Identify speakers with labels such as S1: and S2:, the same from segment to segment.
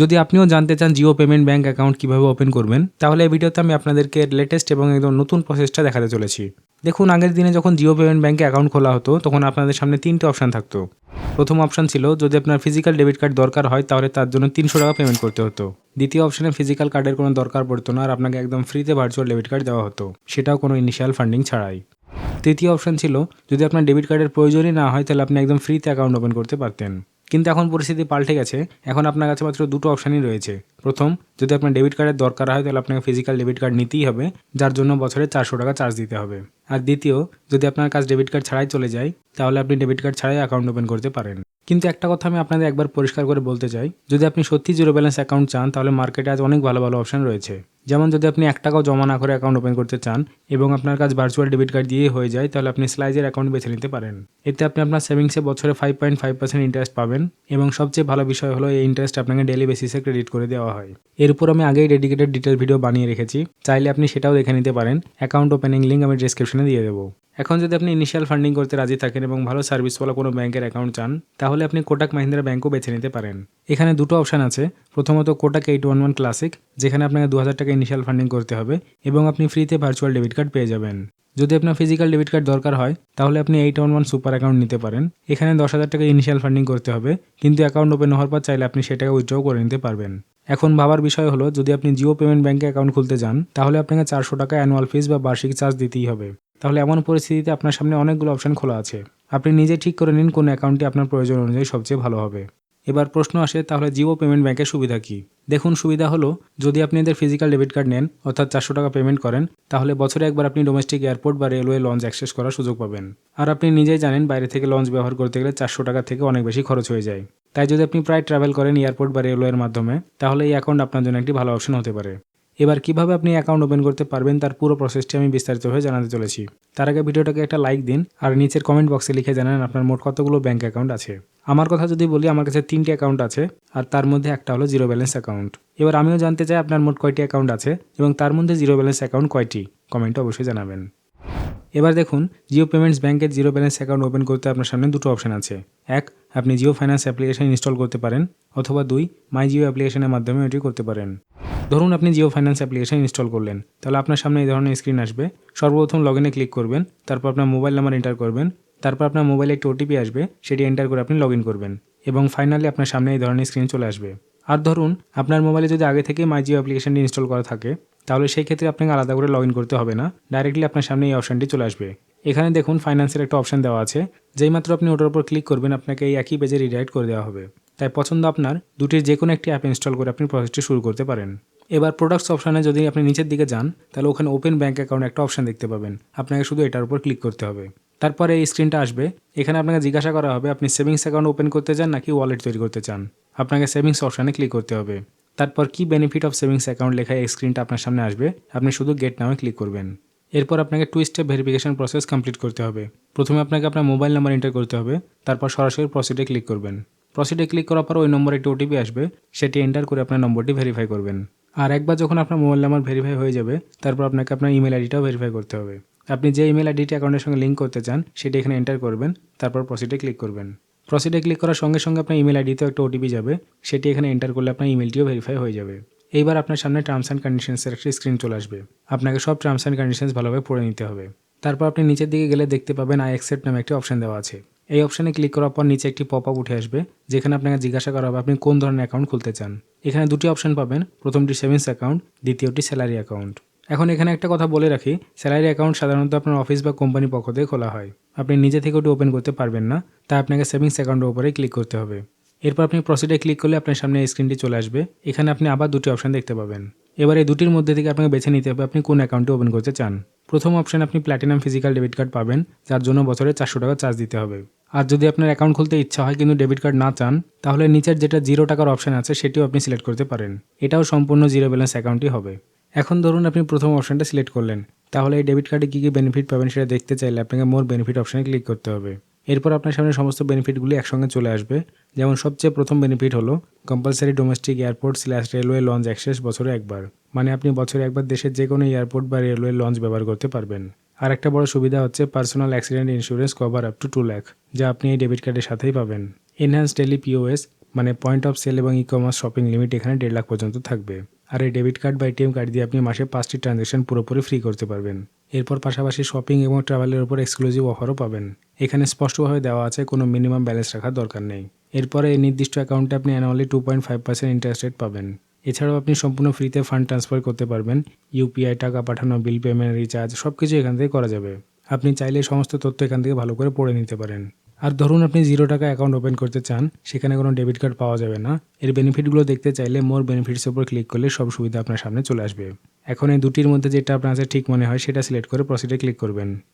S1: যদি আপনিও জানতে চান জিও পেমেন্ট ব্যাঙ্ক অ্যাকাউন্ট কীভাবে ওপেন করবেন, তাহলে এই ভিডিওতে আমি আপনাদেরকে লেটেস্ট এবং একদম নতুন প্রসেসটা দেখাতে চলেছি। দেখুন, আগের দিনে যখন জিও পেমেন্ট ব্যাঙ্কে অ্যাকাউন্ট খোলা হতো তখন আপনাদের সামনে 3টে অপশান থাকতো। প্রথম অপশান ছিল যদি আপনার ফিজিক্যাল ডেবিট কার্ড দরকার হয় তাহলে তার জন্য 300 টাকা পেমেন্ট করতে হতো। দ্বিতীয় অপশানে ফিজিক্যাল কার্ডের কোনো দরকার পড়তো না আর আপনাকে একদম ফ্রিতে ভার্চুয়াল ডেবিট কার্ড দেওয়া হতো, সেটাও কোনো ইনিশিয়াল ফান্ডিং ছাড়াই। তৃতীয় অপশান ছিল যদি আপনার ডেবিট কার্ডের প্রয়োজনই না হয় তাহলে আপনি একদম ফ্রিতে অ্যাকাউন্ট ওপেন করতে পারতেন। কিন্তু এখন পরিস্থিতি পাল্টে গেছে। এখন আপনার কাছে মাত্র দুটো অপশানই রয়েছে। প্রথম, যদি আপনার ডেবিট কার্ডের দরকার হয় তাহলে আপনাকে ফিজিক্যাল ডেবিট কার্ড নিতেই হবে, যার জন্য বছরে 400 টাকা চার্জ দিতে হবে। আর দ্বিতীয়, যদি আপনার কাছে ডেবিট কার্ড ছাড়াই চলে যায় তাহলে আপনি ডেবিট কার্ড ছাড়াই অ্যাকাউন্ট ওপেন করতে পারেন। কিন্তু একটা কথা আমি আপনাদের একবার পরিষ্কার করে বলতে চাই, যদি আপনি সত্যি জিরো ব্যালেন্স অ্যাকাউন্ট চান তাহলে মার্কেটে আজ অনেক ভালো ভালো অপশান রয়েছে। যেমন যদি আপনি 1 টাকাও জমা না করে অ্যাকাউন্ট ওপেন করতে চান এবং আপনার কাছে ভার্চুয়াল ডেবিট কার্ড দিয়ে হয়ে যায় তাহলে আপনি স্লাইজের অ্যাকাউন্ট বেছে নিতে পারেন। এতে আপনি আপনার সেভিংসে বছরে 5.5% ইন্টারেস্ট পাবেন এবং সবচেয়ে ভালো বিষয় হলো এই ইন্টারেস্ট আপনাকে ডেইলি বেসিসে ক্রেডিট করে দেওয়া হয়। এর উপর আমি আগেই ডেডিকেটেড ডিটেল ভিডিও বানিয়ে রেখেছি, চাইলে আপনি সেটাও দেখে নিতে পারেন। অ্যাকাউন্ট ওপেনিং লিঙ্ক আমি ডিসক্রিপশনে দিয়ে দেবো। এখন যদি আপনি ইনিশিয়াল ফান্ডিং করতে রাজি থাকেন এবং ভালো সার্ভিসওয়ালা কোনো ব্যাংকের অ্যাকাউন্ট চান তাহলে আপনি কোটাক মাহিন্দ্রা ব্যাংকও বেছে নিতে পারেন। এখানে দুটো অপশান আছে। প্রথমত কোটাক 811 ক্লাসিক, যেখানে আপনাকে 2000 টাকা ইনিশিয়াল ফান্ডিং করতে হবে এবং আপনি ফ্রিতে ভার্চুয়াল ডেবিট কার্ড পেয়ে যাবেন। যদি আপনার ফিজিক্যাল ডেবিট কার্ড দরকার হয় তাহলে আপনি 811 সুপার অ্যাকাউন্ট নিতে পারেন। এখানে 10,000 টাকা ইনিশিয়াল ফান্ডিং করতে হবে, কিন্তু অ্যাকাউন্ট ওপেন হওয়ার পর চাইলে আপনি সেটাকে উইথড্র করে নিতে পারবেন। এখন ভাবার বিষয় হলো, যদি আপনি জিও পেমেন্ট ব্যাংকে অ্যাকাউন্ট খুলতে যান তাহলে আপনাকে 400 টাকা অ্যানুয়াল ফিস বা বার্ষিক চার্জ দিতেই হবে। তাহলে এমন পরিস্থিতিতে আপনার সামনে অনেকগুলো অপশান খোলা আছে। আপনি নিজে ঠিক করে নিন কোন অ্যাকাউন্টটি আপনার প্রয়োজন অনুযায়ী সবচেয়ে ভালো হবে। এবার প্রশ্ন আসে, তাহলে জিও পেমেন্ট ব্যাংকের সুবিধা কী? দেখুন, সুবিধা হলো যদি আপনি এদের ফিজিক্যাল ডেবিট কার্ড নেন অর্থাৎ 400 টাকা পেমেন্ট করেন তাহলে বছরে একবার আপনি ডোমেস্টিক এয়ারপোর্ট বা রেলওয়ে লঞ্চ অ্যাক্সেস করার সুযোগ পাবেন। আর আপনি নিজেই জানেন বাইরে থেকে লঞ্চ ব্যবহার করতে গেলে 400 টাকা থেকে অনেক বেশি খরচ হয়ে যায়। তাই যদি আপনি প্রায় ট্রাভেল করেন এয়ারপোর্ট বা রেলওয়ের মাধ্যমে তাহলে এই অ্যাকাউন্ট আপনার জন্য একটি ভালো অপশন হতে পারে। এবার কিভাবে আপনি অ্যাকাউন্ট ওপেন করতে পারবেন তার পুরো প্রসেসটি আমি বিস্তারিতভাবে জানাতে চলেছি। তার আগে ভিডিওটাকে একটা লাইক দিন আর নিচের কমেন্ট বক্সে লিখে জানান আপনার মোট কতগুলো ব্যাঙ্ক অ্যাকাউন্ট আছে। আমার কথা যদি বলি, আমার কাছে 3টি অ্যাকাউন্ট আছে আর তার মধ্যে একটা হলো জিরো ব্যালেন্স অ্যাকাউন্ট। এবার আমিও জানতে চাই আপনার মোট কয়টি অ্যাকাউন্ট আছে এবং তার মধ্যে জিরো ব্যালেন্স অ্যাকাউন্ট কয়টি, কমেন্টে অবশ্যই জানাবেন। এবার দেখুন, জিও পেমেন্টস ব্যাংকের জিরো ব্যালেন্স অ্যাকাউন্ট ওপেন করতে আপনার সামনে দুটো অপশন আছে। 1, আপনি জিও ফাইন্যান্স অ্যাপ্লিকেশন ইনস্টল করতে পারেন, অথবা 2, মাই জিও অ্যাপ্লিকেশনের মাধ্যমে এটি করতে পারেন। ধরুন আপনি জিও ফাইন্যান্স অ্যাপ্লিকেশন ইনস্টল করলেন, তাহলে আপনার সামনে এই ধরনের স্ক্রিন আসবে। সর্বপ্রথম লগইনে ক্লিক করবেন, তারপর আপনার মোবাইল নাম্বার এন্টার করবেন, তারপর আপনার মোবাইলে একটি ওটিপি আসবে, সেটি এন্টার করে আপনি লগ ইন করবেন এবং ফাইনালি আপনার সামনে এই ধরনের স্ক্রিন চলে আসবে। আর ধরুন আপনার মোবাইলে যদি আগে থেকে মাই জিও অ্যাপ্লিকেশনটি ইনস্টল করা থাকে তাহলে সেই ক্ষেত্রে আপনাকে আলাদা করে লগ ইন করতে হবে না, ডাইরেক্টলি আপনার সামনে এই অপশানটি চলে আসবে। এখানে দেখুন ফাইন্যান্সের একটা অপশান দেওয়া আছে, যেই মাত্র আপনি ওটার উপর ক্লিক করবেন আপনাকে এই একই পেজে রিডাইরেক্ট করে দেওয়া হবে। তাই পছন্দ আপনার দুটির যে কোনো একটি অ্যাপ ইনস্টল করে আপনি প্রসেসটি শুরু করতে পারেন। এবার প্রোডাক্টস অপশানে যদি আপনি নিচের দিকে যান তাহলে ওখানে ওপেন ব্যাঙ্ক অ্যাকাউন্ট একটা অপশান দেখতে পাবেন, আপনাকে শুধু এটার উপর ক্লিক করতে হবে। তারপরে এই স্ক্রিনটা আসবে, এখানে আপনাকে জিজ্ঞাসা করা হবে আপনি সেভিংস অ্যাকাউন্ট ওপেন করতে চান নাকি ওয়ালেট তৈরি করতে চান। আপনাকে সেভিংস অপশানে ক্লিক করতে হবে। তারপর কি বেনিফিট অফ সেভিংস অ্যাকাউন্ট লেখা এই স্ক্রিনটা আপনার সামনে আসবে, আপনি শুধু গেট নামে ক্লিক করবেন। এরপর আপনাকে 2 স্টেপ ভেরিফিকেশন প্রসেস কমপ্লিট করতে হবে। প্রথমে আপনাকে আপনার মোবাইল নাম্বার এন্টার করতে হবে, তারপর সরাসরি প্রসিডে ক্লিক করবেন। প্রসিডে ক্লিক করার পর ওই নম্বরে একটি ওটিপি আসবে, সেটি এন্টার করে আপনার নম্বরটি ভেরিফাই করবেন। আর একবার যখন আপনার মোবাইল নাম্বার ভেরিফাই হয়ে যাবে তারপর আপনাকে আপনার ইমেল আইডিটাও ভেরিফাই করতে হবে। আপনি যে ইমেল আইডিটি অ্যাকাউন্টের সঙ্গে লিঙ্ক করতে চান সেটি এখানে এন্টার করবেন, তারপর প্রসিডে ক্লিক করবেন। প্রসিডে ক্লিক করার সঙ্গে সঙ্গে আপনার ইমেল আইডিতেও একটা ওটিপি যাবে, সেটি এখানে এন্টার করলে আপনার ইমেলটিও ভেরিফাই হয়ে যাবে। এইবার আপনার সামনে টার্মস অ্যান্ড কন্ডিশনসের একটি স্ক্রিন চলে আসবে, আপনাকে সব টার্মস অ্যান্ড কন্ডিশনস ভালোভাবে পড়ে নিতে হবে। তারপর আপনি নিচের দিকে গেলে দেখতে পাবেন আই অ্যাকসেপ্ট নামে একটি অপশন দেওয়া আছে। এই অপশানে ক্লিক করার পর নিচে একটি পপ আপ উঠে আসবে, যেখানে আপনাকে জিজ্ঞাসা করা হবে আপনি কোন ধরনের অ্যাকাউন্ট খুলতে চান। এখানে দুটি অপশন পাবেন, প্রথমটি সেভিংস অ্যাকাউন্ট, দ্বিতীয়টি স্যালারি অ্যাকাউন্ট। এখন এখানে একটা কথা বলে রাখি, স্যালারি অ্যাকাউন্ট সাধারণত আপনার অফিস বা কোম্পানির পক্ষ থেকে খোলা হয়, আপনি নিজে থেকে ওটি ওপেন করতে পারবেন না, তাই আপনাকে সেভিংস অ্যাকাউন্টের উপরে ক্লিক করতে হবে। এরপর আপনি প্রসিডে ক্লিক করলে আপনার সামনে এই স্ক্রিনটি চলে আসবে, এখানে আপনি আবার দুটি অপশন দেখতে পাবেন। এবার এই দুটির মধ্যে থেকে আপনাকে বেছে নিতে হবে আপনি কোন অ্যাকাউন্টটি ওপেন করতে চান। প্রথম অপশন আপনি প্ল্যাটিনাম ফিজিক্যাল ডেবিট কার্ড পাবেন, যার জন্য বছরে 400 টাকা চার্জ দিতে হবে। আর যদি আপনার অ্যাকাউন্ট খুলতে ইচ্ছা হয় কিন্তু ডেবিট কার্ড না চান তাহলে নিচের যেটা 0 টাকার অপশন আছে সেটিও আপনি সিলেক্ট করতে পারেন, এটাও সম্পূর্ণ জিরো ব্যালেন্স অ্যাকাউন্টই হবে। এখন ধরুন আপনি প্রথম অপশনটা সিলেক্ট করলেন, তাহলে এই ডেবিট কার্ডে কী কী বেনিফিট পাবেন সেটা দেখতে চাইলে আপনাকে মোর বেনিফিট অপশানে ক্লিক করতে হবে। এরপর আপনার সামনে সমস্ত বেনিফিটগুলি একসঙ্গে চলে আসবে, যেমন সবচেয়ে প্রথম বেনিফিট হলো compulsory domestic airport / railway launch access বছরে একবার, মানে আপনি বছরে একবার দেশের যে কোনো এয়ারপোর্ট বা রেলওয়ে লঞ্চ ব্যবহার করতে পারবেন। আর একটা বড় সুবিধা হচ্ছে personal accident insurance cover up to 2 lakh, যা আপনি এই ডেবিট কার্ডের সাথেই পাবেন। এনহ্যান্স ডেইলি পিওএস মানে পয়েন্ট অফ সেল এবং ই-কমার্স শপিং লিমিট এখানে 1.5 লাখ পর্যন্ত থাকবে। আর এই ডেবিট কার্ড বা এটিএম কার্ড দিয়ে আপনি মাসে 5টি ট্রানজ্যাকশন পুরোপুরি ফ্রি করতে পারবেন। এরপর পাশাপাশি শপিং এবং ট্রাভেলের উপর এক্সক্লুসিভ অফারও পাবেন। এখানে স্পষ্টভাবে দেওয়া আছে কোনো মিনিমাম ব্যালেন্স রাখার দরকার নেই। এরপরে এই নির্দিষ্ট অ্যাকাউন্টে আপনি অ্যানুয়ালি 2.5% ইন্টারেস্ট রেট পাবেন। এছাড়াও আপনি সম্পূর্ণ ফ্রিতে ফান্ড ট্রান্সফার করতে পারবেন। ইউপিআই, টাকা পাঠানো, বিল পেমেন্ট, রিচার্জ সব কিছু এখান থেকে করা যাবে। আপনি চাইলে সমস্ত তথ্য এখান থেকে ভালো করে পড়ে নিতে পারেন। আর ধরুন আপনি 0 টাকা অ্যাকাউন্ট ওপেন করতে চান, সেখানে কোনো ডেবিট কার্ড পাওয়া যাবে না। এর বেনিফিটগুলো দেখতে চাইলে মোর বেনিফিটসের উপর ক্লিক করলে সব সুবিধা আপনার সামনে চলে আসবে। এখন এই দুটির মধ্যে যেটা আপনার কাছে ঠিক মনে হয় সেটা সিলেক্ট করে প্রসিডে ক্লিক করবেন।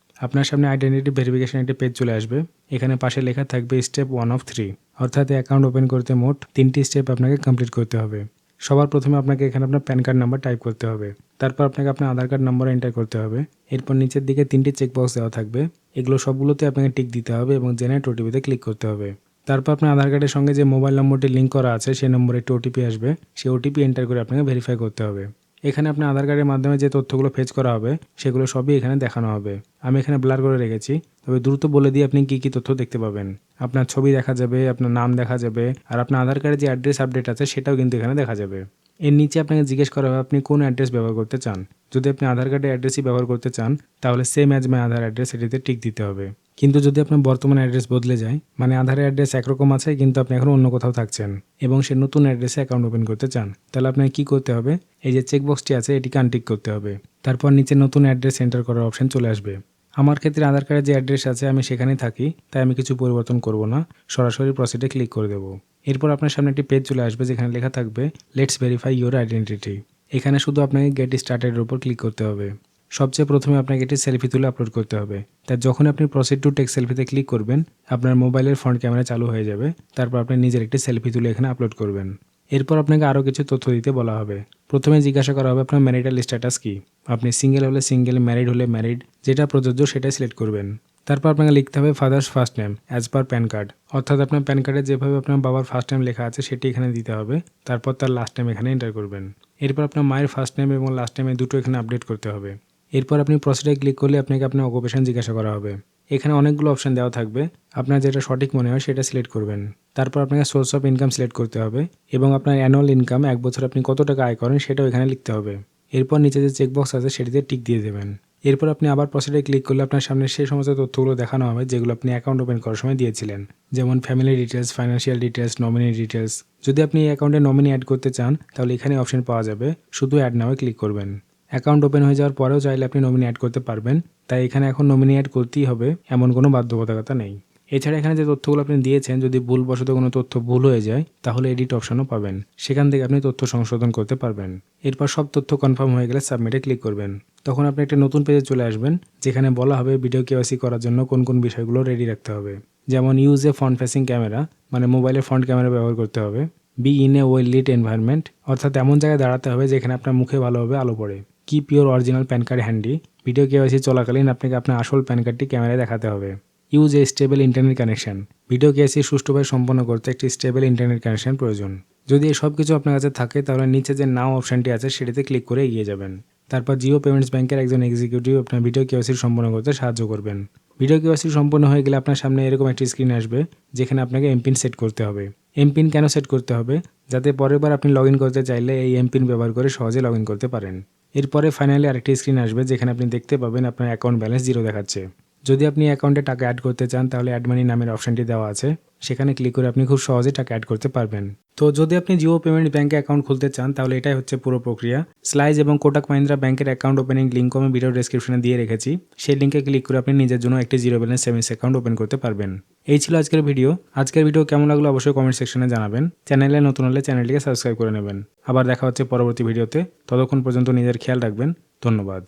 S1: আপনার সামনে আইডেন্টিটি ভেরিফিকেশন একটি পেজ চলে আসবে। এখানে পাশে লেখা থাকবে স্টেপ 1 of 3, অর্থাৎ অ্যাকাউন্ট ওপেন করতে মোট 3টি স্টেপ আপনাকে কমপ্লিট করতে হবে। সবার প্রথমে আপনাকে এখানে আপনার প্যান কার্ড নাম্বার টাইপ করতে হবে। তারপর আপনাকে আপনার আধার কার্ড নাম্বার এন্টার করতে হবে। এরপর নিচের দিকে 3টি চেকবক্স দেওয়া থাকবে। এগুলো সবগুলোতে আপনাকে টিক দিতে হবে এবং জেনারেট ওটিপিতে ক্লিক করতে হবে। তারপর আপনার আধার কার্ডের সঙ্গে যে মোবাইল নম্বরটি লিঙ্ক করা আছে সেই নম্বরে একটি ওটিপি আসবে। সেই ওটিপি এন্টার করে আপনাকে ভেরিফাই করতে হবে। এখানে আপনার আধার কার্ডের মাধ্যমে যে তথ্যগুলো ফেচ করা হবে সেগুলো সবই এখানে দেখানো হবে। আমি এখানে ব্লার করে রেখেছি, তবে দ্রুত বলে দিয়ে আপনি কী কী তথ্য দেখতে পাবেন। আপনার ছবি দেখা যাবে, আপনার নাম দেখা যাবে, আর আপনার আধার কার্ডের যে অ্যাড্রেস আপডেট আছে সেটাও কিন্তু এখানে দেখা যাবে। এর নিচে আপনাকে জিজ্ঞেস করা হবে আপনি কোন অ্যাড্রেস ব্যবহার করতে চান। যদি আপনি আধার কার্ডের অ্যাড্রেসই ব্যবহার করতে চান তাহলে same as my Aadhaar address এটিতে টিক দিতে হবে। কিন্তু যদি আপনার বর্তমান অ্যাড্রেস বদলে যায়, মানে আধারের অ্যাড্রেস একরকম আছে কিন্তু আপনি এখন অন্য কোথাও থাকছেন এবং সে নতুন অ্যাড্রেসে অ্যাকাউন্ট ওপেন করতে চান, তাহলে আপনাকে কী করতে হবে, এই যে চেকবক্সটি আছে এটিকে আনটিক করতে হবে। তারপর নিচে নতুন অ্যাড্রেস এন্টার করার অপশন চলে আসবে। আমার ক্ষেত্রে আধার কার্ডের যে অ্যাড্রেস আছে আমি সেখানেই থাকি, তাই আমি কিছু পরিবর্তন করব না, সরাসরি প্রসিডে ক্লিক করে দেবো। এরপর আপনার সামনে একটি পেজ চলে আসবে যেখানে লেখা থাকবে লেটস ভেরিফাই ইউর আইডেন্টিটি। এখানে শুধু আপনাকে গেট স্টার্টেডের উপর ক্লিক করতে হবে। সবচেয়ে প্রথমে আপনাকে একটি সেলফি তুলে আপলোড করতে হবে। তাই যখন আপনি প্রসিড টু টেক সেলফিতে ক্লিক করবেন আপনার মোবাইলের ফ্রন্ট ক্যামেরা চালু হয়ে যাবে। তারপর আপনি নিজের একটি সেলফি তুলে এখানে আপলোড করবেন। এরপর আপনাকে আরও কিছু তথ্য দিতে বলা হবে। প্রথমে জিজ্ঞাসা করা হবে আপনার ম্যারিটাল স্ট্যাটাস কী। আপনি সিঙ্গেল হলে সিঙ্গেল, ম্যারিড হলে ম্যারিড, যেটা প্রযোজ্য সেটাই সিলেক্ট করবেন। তারপর আপনাকে লিখতে হবে father's first name as per pan card, অর্থাৎ আপনার প্যান কার্ডে যেভাবে আপনার বাবার ফার্স্ট নেম লেখা আছে সেটি এখানে দিতে হবে। তারপর তার লাস্ট নেম এখানে এন্টার করবেন। এরপর আপনার মায়ের ফার্স্ট নেম এবং লাস্ট নেমে দুটো এখানে আপডেট করতে হবে। এরপর আপনি প্রসিডে ক্লিক করলে আপনাকে আপনার অকুপেশন জিজ্ঞাসা করা হবে। এখানে অনেকগুলো অপশন দেওয়া থাকবে, আপনার যেটা সঠিক মনে হয় সেটা সিলেক্ট করবেন। তারপর আপনাকে সোর্স অফ ইনকাম সিলেক্ট করতে হবে এবং আপনার অ্যানুয়াল ইনকাম 1 বছর আপনি কত টাকা আয় করেন সেটাও এখানে লিখতে হবে। এরপর নিচে যে চেকবক্স আছে সেটিতে টিক দিয়ে দেবেন। এরপর আপনি আবার প্রসিডে ক্লিক করলে আপনার সামনে সেই সমস্ত তথ্যগুলো দেখানো হবে যেগুলো আপনি অ্যাকাউন্ট ওপেন করার সময় দিয়েছিলেন, যেমন family details, financial details, nominee details. যদি আপনি এই অ্যাকাউন্টে নমিনি অ্যাড করতে চান তাহলে এখানে অপশন পাওয়া যাবে, শুধু অ্যাড নাও ক্লিক করবেন। অ্যাকাউন্ট ওপেন হয়ে যাওয়ার পরেও চাইলে আপনি নমিনি অ্যাড করতে পারবেন, তাই এখানে এখন নমিনি অ্যাড করতেই হবে এমন কোনো বাধ্যবাধকতা নেই। এছাড়া এখানে যে তথ্যগুলো আপনি দিয়েছেন যদি ভুলবশত কোনো তথ্য ভুল হয়ে যায় তাহলে এডিট অপশনও পাবেন, সেখান থেকে আপনি তথ্য সংশোধন করতে পারবেন। এরপর সব তথ্য কনফার্ম হয়ে গেলে সাবমিটে ক্লিক করবেন। তখন আপনি একটা নতুন পেজে চলে আসবেন যেখানে বলা হবে ভিডিও কেওয়াইসি করার জন্য কোন কোন বিষয়গুলো রেডি রাখতে হবে, যেমন use a front facing camera, মানে মোবাইলের ফ্রন্ট ক্যামেরা ব্যবহার করতে হবে। Be in a well lit environment, অর্থাৎ এমন জায়গায় দাঁড়াতে হবে যেখানে আপনার মুখে ভালোভাবে আলো পড়ে। Keep your original pan card handy, video KYC চলাকালীন আপনাকে আপনার আসল প্যান কার্ডটি ক্যামেরায় দেখাতে হবে। Use a stable internet connection, video KYC সুষ্ঠুভাবে সম্পন্ন করতে একটি স্টেবল ইন্টারনেট কানেকশন প্রয়োজন। যদি এই সব কিছু আপনার কাছে থাকে তাহলে নিচে যে নাও অপশনটি আছে সেটিতে ক্লিক করে এগিয়ে যাবেন। তারপর জিও পেমেন্টস ব্যাংকের একজন এক্সিকিউটিভ আপনার ভিডিও কেওয়াইসি সম্পন্ন করতে সাহায্য করবেন। ভিডিও কেওয়াইসি সম্পন্ন হয়ে গেলে আপনার সামনে এরকম একটি স্ক্রিন আসবে যেখানে আপনাকে এমপিন সেট করতে হবে। এমপিন কেন সেট করতে হবে? যাতে পরের বার আপনি লগ ইন করতে চাইলে এই এমপিন ব্যবহার করে সহজে লগ ইন করতে পারেন। এরপরে ফাইনালি আরেকটি স্ক্রিন আসবে যেখানে আপনি দেখতে পাবেন আপনার অ্যাকাউন্ট ব্যালেন্স 0 দেখাচ্ছে। যদি আপনি অ্যাকাউন্টে টাকা অ্যাড করতে চান তাহলে অ্যাড মানি নামের অপশনটি দেওয়া আছে, সেখানে ক্লিক করে আপনি খুব সহজে টাকা অ্যাড করতে পারবেন। তো যদি আপনি জিও পেমেন্ট ব্যাঙ্কে অ্যাকাউন্ট খুলতে চান তাহলে এটাই হচ্ছে পুরো প্রক্রিয়া। স্লাইজ এবং কোটাক মাহিন্দ্রা ব্যাংকের অ্যাকাউন্ট ওপেনিং লিঙ্কও আমি ভিডিও ডেসক্রিপশনে দিয়ে রেখেছি, সেই লিঙ্কে ক্লিক করে আপনি নিজের জন্য একটি zero balance savings account open করতে পারবেন। এই ছিল আজকের ভিডিও। আজকের ভিডিও কেমন লাগলো অবশ্যই কমেন্ট সেকশনে জানাবেন। চ্যানেলে নতুন হলে চ্যানেলটিকে সাবস্ক্রাইব করে নেবেন। আবার দেখা হচ্ছে পরবর্তী ভিডিওতে, ততক্ষণ পর্যন্ত নিজের খেয়াল রাখবেন। ধন্যবাদ।